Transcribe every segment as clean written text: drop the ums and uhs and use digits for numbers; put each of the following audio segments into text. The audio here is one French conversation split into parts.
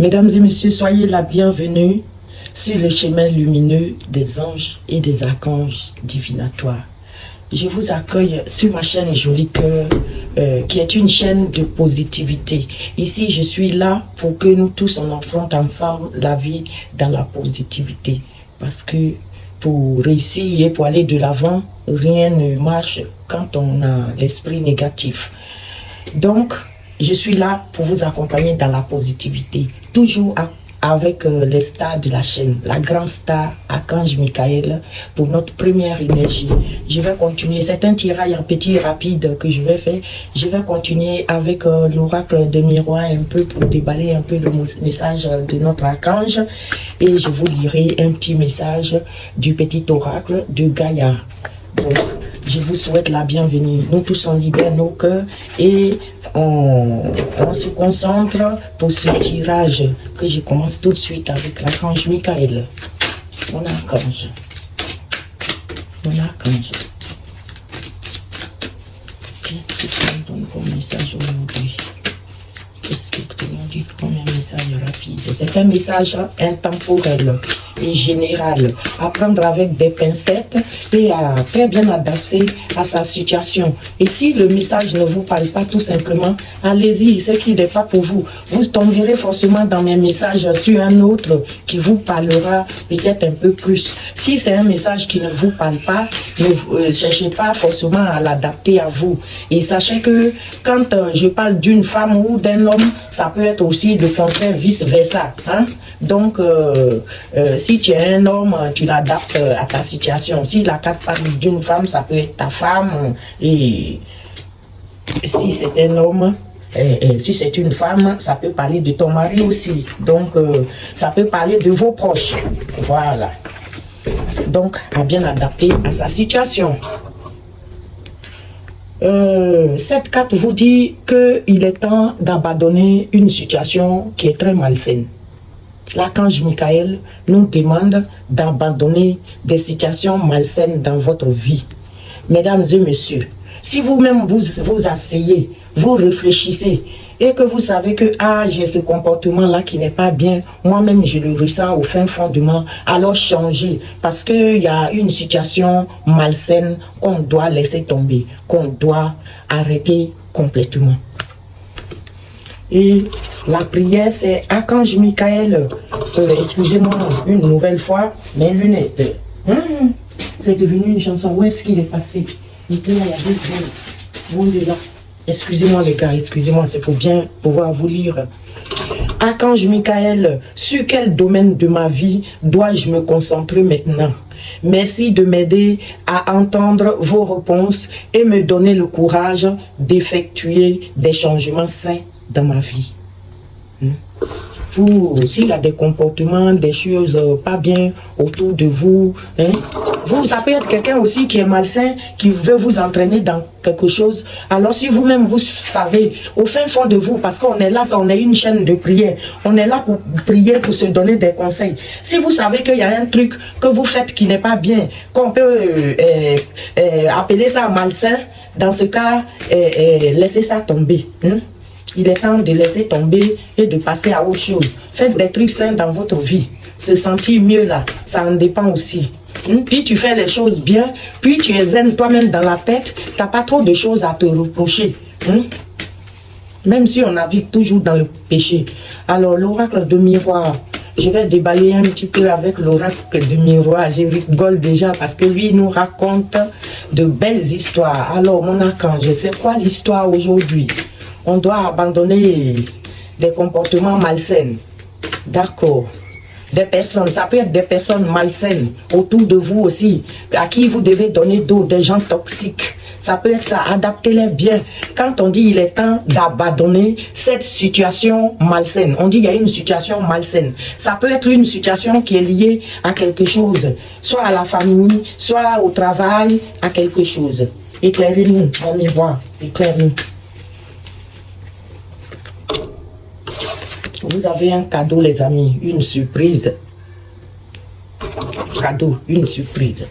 Mesdames et messieurs, soyez la bienvenue sur le chemin lumineux des anges et des archanges divinatoires. Je vous accueille sur ma chaîne Joli Cœur, qui est une chaîne de positivité. Ici, je suis là pour que nous tous on affronte ensemble la vie dans la positivité. Parce que pour réussir et pour aller de l'avant, rien ne marche quand on a l'esprit négatif. Donc, je suis là pour vous accompagner dans la positivité, toujours avec les stars de la chaîne, la grande star Archange Michael pour notre première énergie. Je vais continuer, c'est un tirage en petit rapide que je vais faire. Je vais continuer avec l'oracle de miroir un peu pour déballer un peu le message de notre archange et je vous lirai un petit message du petit oracle de Gaïa. Donc, je vous souhaite la bienvenue. Nous tous on libère nos cœurs et on se concentre pour ce tirage que je commence tout de suite avec l'archange Michael. Mon archange. Mon archange. Qu'est-ce que tu me donnes comme message aujourd'hui? Qu'est-ce que tu me dis comme un message rapide? C'est un message intemporel et général, à prendre avec des pincettes et à très bien adapter à sa situation. Et si le message ne vous parle pas tout simplement, allez-y, ce qui n'est pas pour vous. Vous tomberez forcément dans mes messages sur un autre qui vous parlera peut-être un peu plus. Si c'est un message qui ne vous parle pas, ne cherchez pas forcément à l'adapter à vous. Et sachez que quand je parle d'une femme ou d'un homme, ça peut être aussi le contraire, vice-versa. Hein? Donc, si tu es un homme, tu l'adaptes à ta situation. Si la carte parle d'une femme, ça peut être ta femme. Et si c'est un homme, si c'est une femme, ça peut parler de ton mari aussi. Donc, ça peut parler de vos proches. Voilà. Donc, à bien adapter à sa situation. Cette carte vous dit qu'il est temps d'abandonner une situation qui est très malsaine. L'archange Michael nous demande d'abandonner des situations malsaines dans votre vie. Mesdames et messieurs, si vous-même vous asseyez, vous réfléchissez et que vous savez que j'ai ce comportement-là qui n'est pas bien, moi-même je le ressens au fin fond de moi, alors changez parce qu'il y a une situation malsaine qu'on doit laisser tomber, qu'on doit arrêter complètement. Et la prière, c'est Archange Michael. Excusez-moi une nouvelle fois, mes lunettes. C'est devenu une chanson. Où est-ce qu'il est passé? Il y a deux là. Excusez-moi les gars, excusez-moi, c'est pour bien pouvoir vous lire. Archange Michael, sur quel domaine de ma vie dois-je me concentrer maintenant? Merci de m'aider à entendre vos réponses et me donner le courage d'effectuer des changements sains dans ma vie. S'il y a des comportements, des choses pas bien autour de vous, ça peut être quelqu'un aussi qui est malsain, qui veut vous entraîner dans quelque chose. Alors si vous-même vous savez, au fin fond de vous, parce qu'on est là, on est une chaîne de prière, on est là pour prier, pour se donner des conseils. Si vous savez qu'il y a un truc que vous faites qui n'est pas bien, qu'on peut appeler ça malsain, dans ce cas, laissez ça tomber. Il est temps de laisser tomber et de passer à autre chose. Faites des trucs sains dans votre vie. Se sentir mieux là, ça en dépend aussi. Puis tu fais les choses bien, puis tu es zen toi-même dans la tête, tu n'as pas trop de choses à te reprocher. Même si on navigue toujours dans le péché. Alors l'oracle de miroir, je vais déballer un petit peu avec l'oracle de miroir. Je rigole déjà parce que lui nous raconte de belles histoires. Alors mon archange, c'est quoi l'histoire aujourd'hui? On doit abandonner des comportements malsains. D'accord. Des personnes, ça peut être des personnes malsaines autour de vous aussi, à qui vous devez donner d'eau, des gens toxiques. Ça peut être ça, adaptez-les bien. Quand on dit il est temps d'abandonner cette situation malsaine, on dit il y a une situation malsaine. Ça peut être une situation qui est liée à quelque chose, soit à la famille, soit au travail, à quelque chose. Éclairez-nous, mon miroir, éclairez-nous. Vous avez un cadeau, les amis, une surprise. Cadeau, une surprise.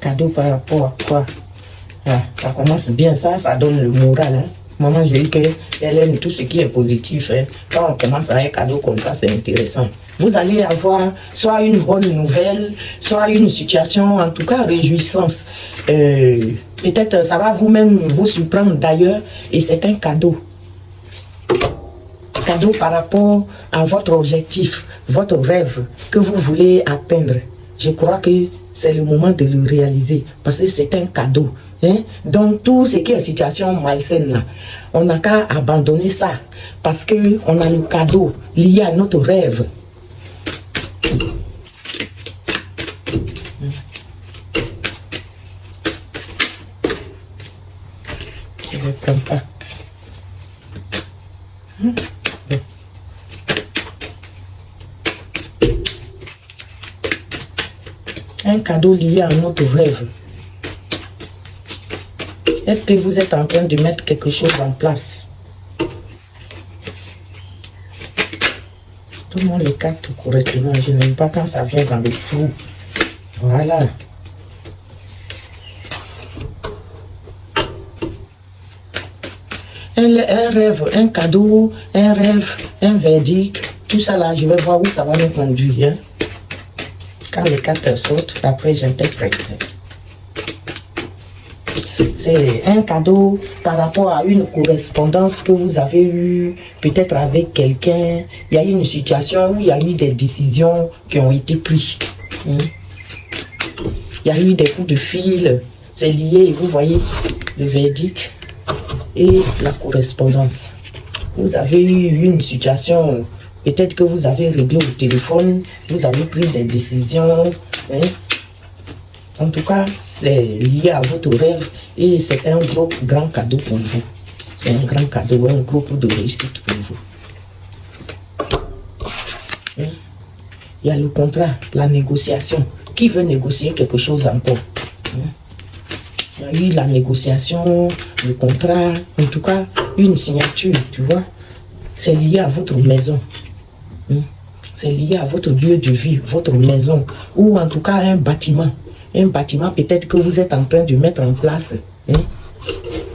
Cadeau par rapport à quoi? Ça commence bien, ça donne le moral. Maman, j'ai dit qu'elle aime tout ce qui est positif. Hein. Quand on commence à un cadeau comme ça, c'est intéressant. Vous allez avoir soit une bonne nouvelle, soit une situation, en tout cas, réjouissance. Peut-être ça va vous-même vous surprendre d'ailleurs, et c'est un cadeau. Cadeau par rapport à votre objectif, votre rêve que vous voulez atteindre. Je crois que c'est le moment de le réaliser parce que c'est un cadeau. Hein? Donc tout ce qui est situation malsaine là, on n'a qu'à abandonner ça parce qu'on a le cadeau lié à notre rêve. Je ne prends pas. Un cadeau lié à notre rêve. Est-ce que vous êtes en train de mettre quelque chose en place? Tout le monde les capte correctement. Je n'aime pas quand ça vient dans le flou. Voilà. Un rêve, un cadeau, un rêve, un verdict. Tout ça là, je vais voir où ça va me conduire. Hein? Quand les cartes sautent, après j'interprète. C'est un cadeau par rapport à une correspondance que vous avez eue, peut-être avec quelqu'un. Il y a eu une situation où il y a eu des décisions qui ont été prises. Il y a eu des coups de fil. C'est lié, vous voyez, le verdict et la correspondance. Vous avez eu une situation, peut-être que vous avez réglé au téléphone, vous avez pris des décisions. Hein? En tout cas, c'est lié à votre rêve et c'est un gros, grand cadeau pour vous. C'est un grand cadeau, un gros coup de réussite pour vous. Hein? Il y a le contrat, la négociation. Qui veut négocier quelque chose encore? Hein? Il y a eu la négociation, le contrat, en tout cas, une signature, tu vois. C'est lié à votre maison. Hein? C'est lié à votre lieu de vie, votre maison, ou en tout cas un bâtiment. Un bâtiment peut-être que vous êtes en train de mettre en place. Hein?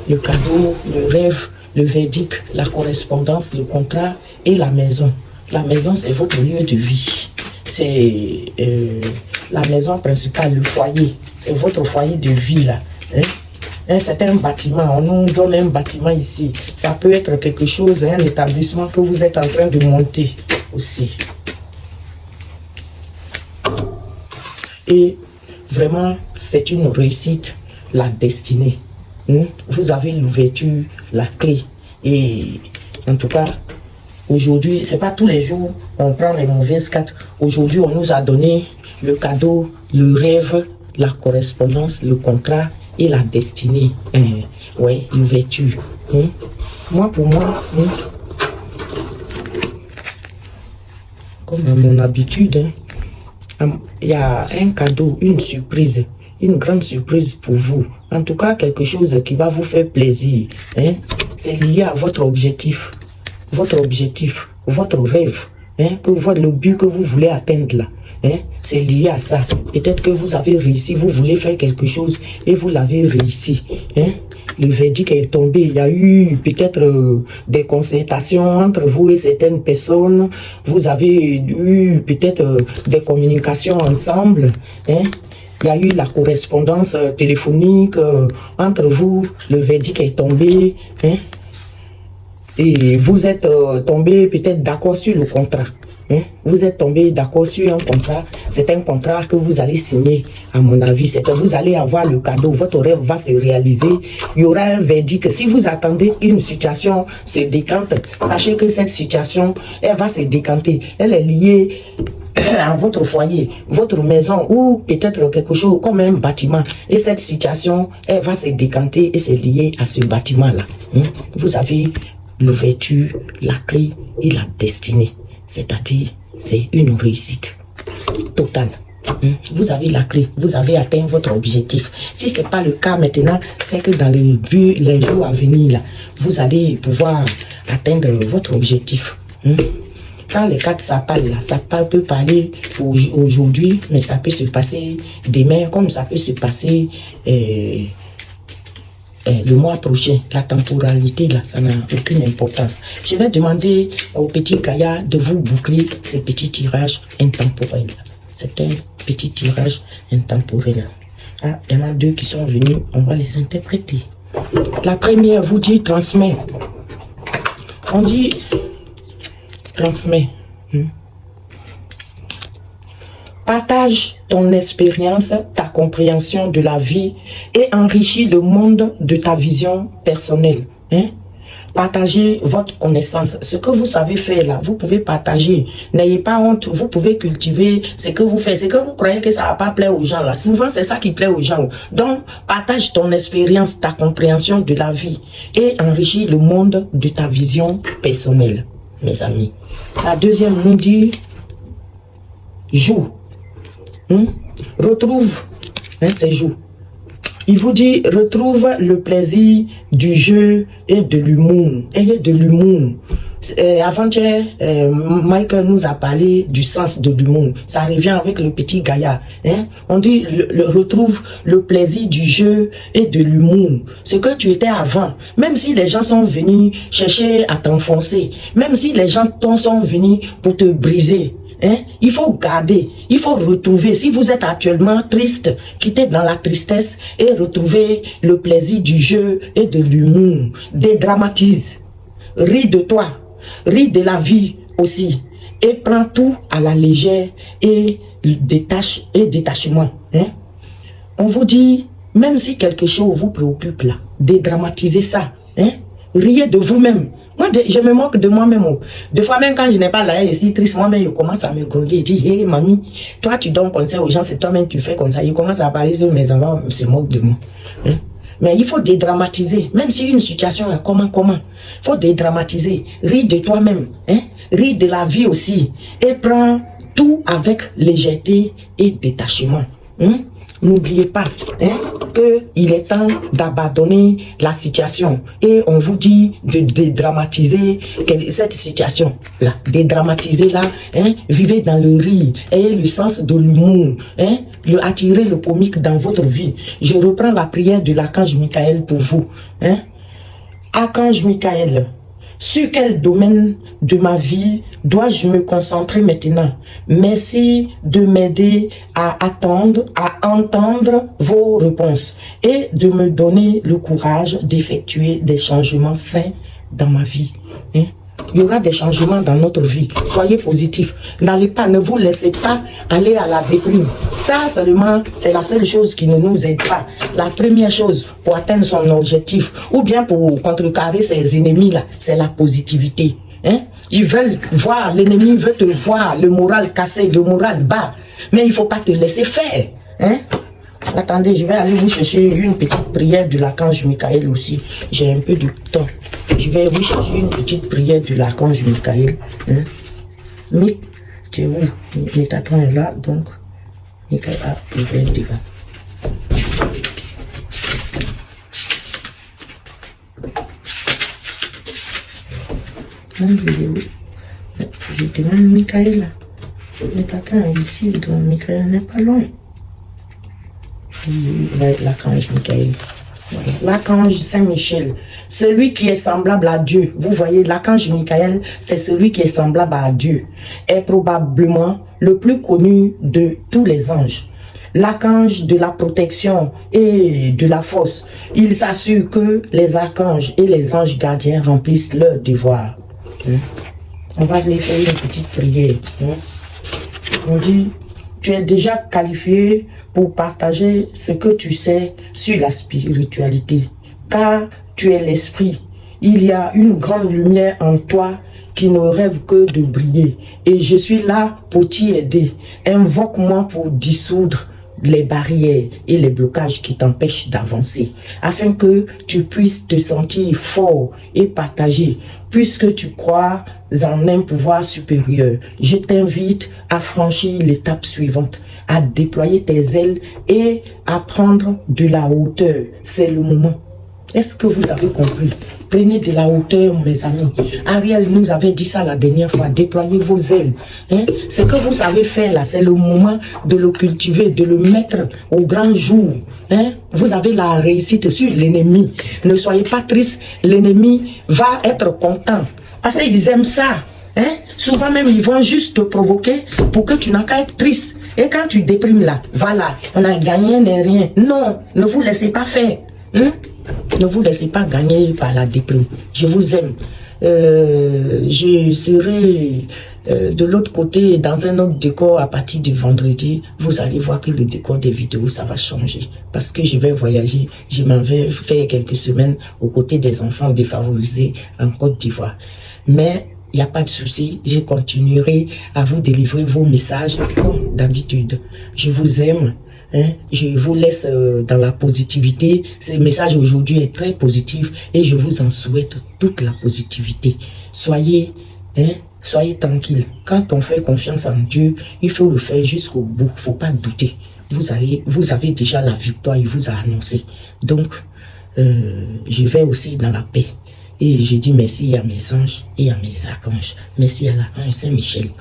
Le cadeau, le rêve, le verdict, la correspondance, le contrat et la maison. La maison, c'est votre lieu de vie. C'est la maison principale, le foyer. C'est votre foyer de vie là. Hein? C'est un bâtiment, on nous donne un bâtiment ici. Ça peut être quelque chose, un établissement que vous êtes en train de monter aussi. Et vraiment, c'est une réussite, la destinée. Vous avez l'ouverture, la clé. Et en tout cas, aujourd'hui, c'est pas tous les jours on prend les mauvaises cartes. Aujourd'hui, on nous a donné le cadeau, le rêve, la correspondance, le contrat et la destinée. Oui, l'ouverture. Moi, pour moi, comme à mon habitude, il y a un cadeau, une surprise, une grande surprise pour vous. En tout cas, quelque chose qui va vous faire plaisir. C'est lié à votre objectif, votre rêve, le but que vous voulez atteindre là. C'est lié à ça. Peut-être que vous avez réussi, vous voulez faire quelque chose et vous l'avez réussi. Le verdict est tombé. Il y a eu peut-être des concertations entre vous et certaines personnes. Vous avez eu peut-être des communications ensemble. Il y a eu la correspondance téléphonique entre vous. Le verdict est tombé. Et vous êtes tombé peut-être d'accord sur le contrat. Vous êtes tombé d'accord sur un contrat. C'est un contrat que vous allez signer, à mon avis. C'est que vous allez avoir le cadeau. Votre rêve va se réaliser. Il y aura un verdict. Si vous attendez qu'une situation se décante, sachez que cette situation, elle va se décanter. Elle est liée à votre foyer, votre maison ou peut-être quelque chose comme un bâtiment. Et cette situation, elle va se décanter et c'est lié à ce bâtiment-là. Vous avez l'ouverture, la clé et la destinée. C'est-à-dire, c'est une réussite totale. Vous avez la clé, vous avez atteint votre objectif. Si ce n'est pas le cas maintenant, c'est que dans les jours à venir, là, vous allez pouvoir atteindre votre objectif. Quand les cartes ça parle, là, ça peut parler aujourd'hui, mais ça peut se passer demain, comme ça peut se passer le mois prochain. La temporalité, là, ça n'a aucune importance. Je vais demander au petit Kaya de vous boucler ces petits tirages intemporels. C'est un petit tirage intemporel. Ah, il y en a deux qui sont venus, on va les interpréter. La première vous dit transmet. On dit transmet. Partage ton expérience, ta compréhension de la vie et enrichis le monde de ta vision personnelle. Partagez votre connaissance. Ce que vous savez faire là, vous pouvez partager. N'ayez pas honte, vous pouvez cultiver ce que vous faites. Ce que vous croyez que ça ne va pas plaire aux gens là. Souvent, c'est ça qui plaît aux gens. Donc, partage ton expérience, ta compréhension de la vie et enrichis le monde de ta vision personnelle, mes amis. La deuxième nous dit, joue. Retrouve, c'est joue. Il vous dit, retrouve le plaisir du jeu et de l'humour. Ayez de l'humour. Avant-hier, Michael nous a parlé du sens de l'humour. Ça revient avec le petit Gaïa. On dit, retrouve le plaisir du jeu et de l'humour. Ce que tu étais avant. Même si les gens sont venus chercher à t'enfoncer. Même si les gens sont venus pour te briser. Il faut garder, il faut retrouver. Si vous êtes actuellement triste, quittez dans la tristesse et retrouvez le plaisir du jeu et de l'humour. Dédramatise, ris de toi, ris de la vie aussi. Et prends tout à la légère et détachement. On vous dit, même si quelque chose vous préoccupe là, dédramatisez ça. Riez de vous-même. Moi, je me moque de moi-même. Des fois, même quand je n'ai pas l'air ici triste, moi-même, je commence à me grogner. Je dis, hé, mamie, toi, tu donnes conseil aux gens, c'est toi-même, tu fais comme ça. Je commence à parler sur mes enfants, se moquent de moi. Mais il faut dédramatiser. Même si une situation est comment. Il faut dédramatiser. Ris de toi-même. Ris de la vie aussi. Et prends tout avec légèreté et détachement. N'oubliez pas qu'il est temps d'abandonner la situation. Et on vous dit de dédramatiser cette situation-là. Dédramatisez-la. Vivez dans le rire. Ayez le sens de l'humour. Attirez le comique dans votre vie. Je reprends la prière de l'archange Michael pour vous. Archange Michael, sur quel domaine de ma vie dois-je me concentrer maintenant? Merci de m'aider à entendre vos réponses et de me donner le courage d'effectuer des changements sains dans ma vie. Il y aura des changements dans notre vie. Soyez positifs. N'allez pas, ne vous laissez pas aller à la déprime. Ça seulement, c'est la seule chose qui ne nous aide pas. La première chose pour atteindre son objectif, ou bien pour contrecarrer ses ennemis-là, c'est la positivité. Ils veulent voir, l'ennemi veut te voir, le moral cassé, le moral bas. Mais il ne faut pas te laisser faire. Attendez, je vais aller vous chercher une petite prière de l'archange Michael aussi. J'ai un peu de temps. Je vais vous chercher une petite prière de l'archange Michael. Mais, tu es où? Métatron est là, donc, Michael a le devant. Je demande Michael. Métatron est ici, donc Michael n'est pas loin. L'archange Michael. L'archange Saint-Michel, celui qui est semblable à Dieu. Vous voyez, l'archange Michael, c'est celui qui est semblable à Dieu. Est probablement le plus connu de tous les anges. L'archange de la protection et de la force. Il s'assure que les archanges et les anges gardiens remplissent leur devoir. On va aller faire une petite prière. On dit, tu es déjà qualifié pour partager ce que tu sais sur la spiritualité. Car tu es l'esprit. Il y a une grande lumière en toi qui ne rêve que de briller. Et je suis là pour t'y aider. Invoque-moi pour dissoudre les barrières et les blocages qui t'empêchent d'avancer, afin que tu puisses te sentir fort et partager, puisque tu crois en un pouvoir supérieur. Je t'invite à franchir l'étape suivante, à déployer tes ailes et à prendre de la hauteur. C'est le moment. Est-ce que vous avez compris? Prenez de la hauteur, mes amis. Ariel nous avait dit ça la dernière fois. Déployez vos ailes. Hein? Ce que vous savez faire là, c'est le moment de le cultiver, de le mettre au grand jour. Hein? Vous avez la réussite sur l'ennemi. Ne soyez pas triste. L'ennemi va être content. Parce qu'ils aiment ça. Hein? Souvent même, ils vont juste te provoquer pour que tu n'as qu'à être triste. Et quand tu déprimes là, voilà, on a gagné, n'est rien. Non, ne vous laissez pas faire. Hein? Ne vous laissez pas gagner par la déprime. Je vous aime. Je serai de l'autre côté dans un autre décor à partir de vendredi. Vous allez voir que le décor des vidéos, ça va changer. Parce que je vais voyager. Je m'en vais faire quelques semaines aux côtés des enfants défavorisés en Côte d'Ivoire. Mais il n'y a pas de souci, je continuerai à vous délivrer vos messages comme d'habitude. Je vous aime, hein? Je vous laisse dans la positivité. Ce message aujourd'hui est très positif et je vous en souhaite toute la positivité. Soyez, soyez tranquille. Quand on fait confiance en Dieu, il faut le faire jusqu'au bout. Il ne faut pas douter. Vous avez déjà la victoire, il vous a annoncé. Donc, je vais aussi dans la paix. Et je dis merci à mes anges et à mes archanges. Merci à l'archange Saint-Michel.